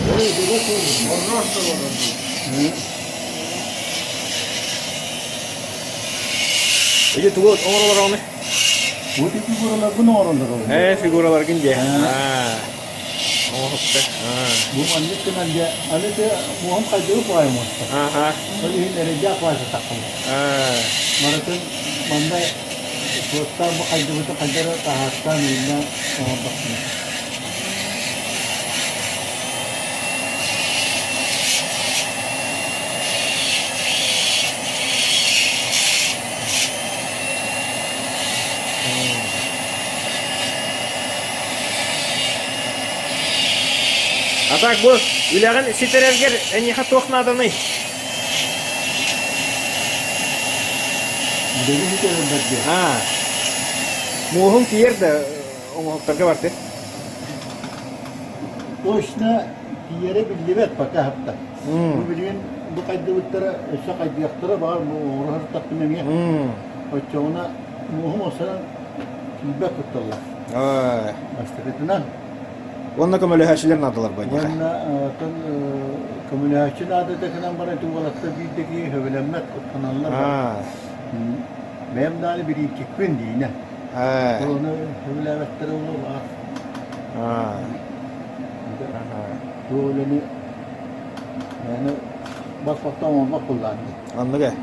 Evet, bu da sorun. Orada hasta var. İyi tuğut, oralar onu. Bu tip figuralar bu ne oranda kalıyor? Figuralar kince. Ha. Oh, işte. Bu manyak kenanca, hani de muham kaydırıp koyamaz. Aha. Böyle hinlere cak varsa takılır. Maratın manda posta bu kaydırıp kaydırıp tahastan yine orada. Atak bu. Ülağın siterevger en iyi hatta okna adamı. Dedi hiç öyle bekliyor. Muhum kiyer de onu targa vardı. Точно yere bildivet bak hafta. Bu bilin bu kaydırıklara, eşya kaydırıklara var bu orası takımım ya. O çoğuna muhum olsa kilbe kurtarlar. Aslında Onunla kömeli haşilerin adılar bence. Vanna komünikasyon adeta kanan bana tuvalakta birdeki hövlenmet kanallar var. Benim daha biri çıkın diye ne? Onu hövlenmetleri olur var. Böyle yani bak kullandı. Anladı.